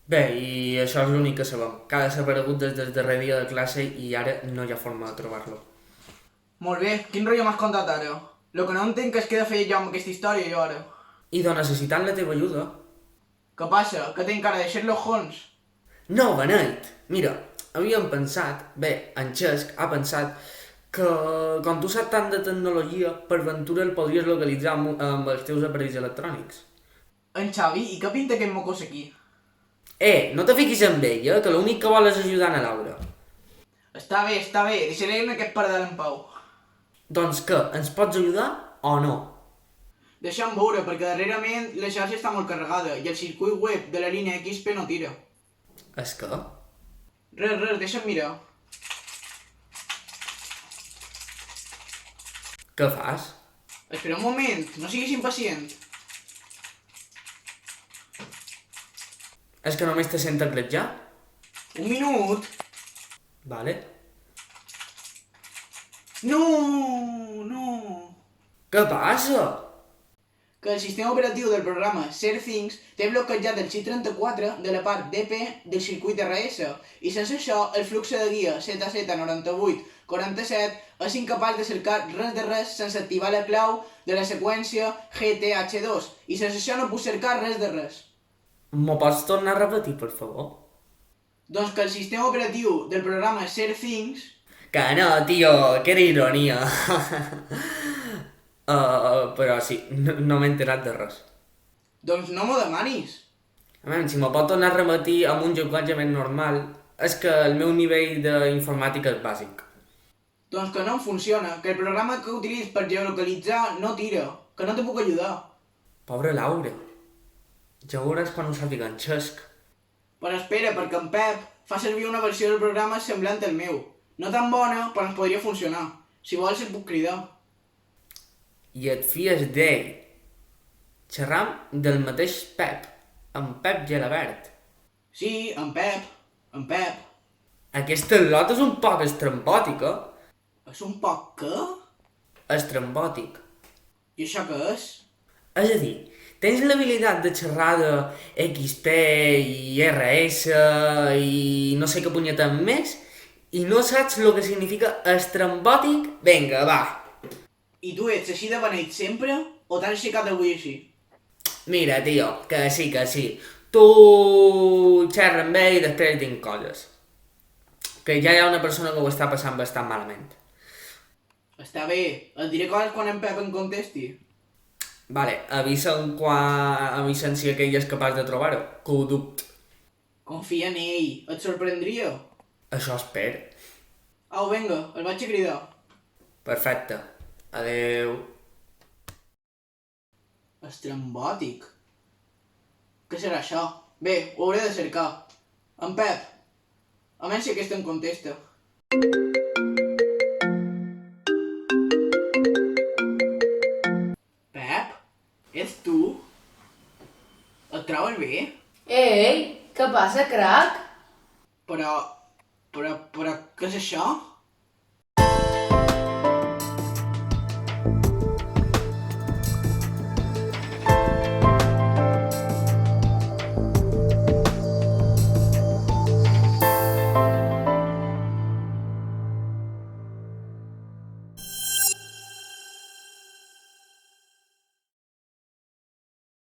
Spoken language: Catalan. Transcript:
Bé, i això és l'únic que sabem, que ha desaparegut des del darrer dia de classe i ara no hi ha forma de trobar-lo. Molt bé, quin rotllo m'has contat ara? Lo que no entenc és què he de fer jo amb aquesta història jo ara. I de necessitant la teva ajuda. Què passa? Que tinc cara de Sherlock Holmes? No, Benet! Mira, havíem pensat, bé, en Xesc ha pensat que com tu saps tant de tecnologia, per ventura el podries localitzar amb els teus aparells electrònics. En Xavi, i què pinta aquest mocós aquí? No te fiquis amb ell, que l'únic que vol és ajudar a Laura. Està bé, deixaré en aquest pardal en pau. Doncs què, ens pots ajudar o no? Deixa'm veure, perquè darrerament la xarxa està molt carregada i el circuit web de la línia XP no tira. És que? Res, deixa'm mirar. Què fas? Espera un moment, no siguis impacient. És que només te sent teclejar? Un minut. Vale. No. Què passa? Que el sistema operatiu del programa ShareThings té bloquejat el xip 34 de la part DP del circuit RS i sense això el flux de guia ZZ9847 és incapaç de cercar res de res sense activar la clau de la seqüència GTH2 i sense això no puc cercar res de res. M'ho pots tornar a repetir, per favor? Doncs que el sistema operatiu del programa ShareThings... Que no, tio, que era ironia. Però sí, no m'he enterat de res. Doncs no m'ho demanis. A veure, si m'ho pot tornar a repetir amb un llenguatge més normal, és que el meu nivell d'informàtica és bàsic. Doncs que no em funciona, que el programa que utilitzes per geolocalitzar no tira, que no te puc ajudar. Pobra Laura. Ja ho veuràs quan ho sàpiga en Xesc. Però espera, perquè en Pep fa servir una versió del programa semblant al meu. No tan bona, però ens podria funcionar. Si vols et puc cridar. I et fies d'ell. Xerram del mateix Pep, en Pep Gelabert. Sí, en Pep. Aquesta lot és un poc estrambòtica. És un poc què? Estrambòtic. I això què és? És a dir, tens l'habilitat de xerrar de XP i RS i no sé què punyeta més i no saps el que significa estrambòtic? Vinga, va. I tu ets així de beneit sempre? O t'has aixecat avui així? Mira, tio, que sí, que sí. Tu xerra amb ell i després tinc coses. Que ja hi ha una persona que ho està passant bastant malament. Està bé, et diré coses quan en Pep em contesti. Vale, avisen si aquell és capaç de trobar-ho, que ho dubto. Confia en ell, et sorprendria. Això espero. Au, vinga, el vaig a cridar. Perfecte. Adeu. Estrambòtic. Què serà això? Bé, ho hauré de cercar. En Pep, a menys si aquest em contesta. Pep? Ets tu? Et trobes bé? Ei, què passa, crac? Però, què és això?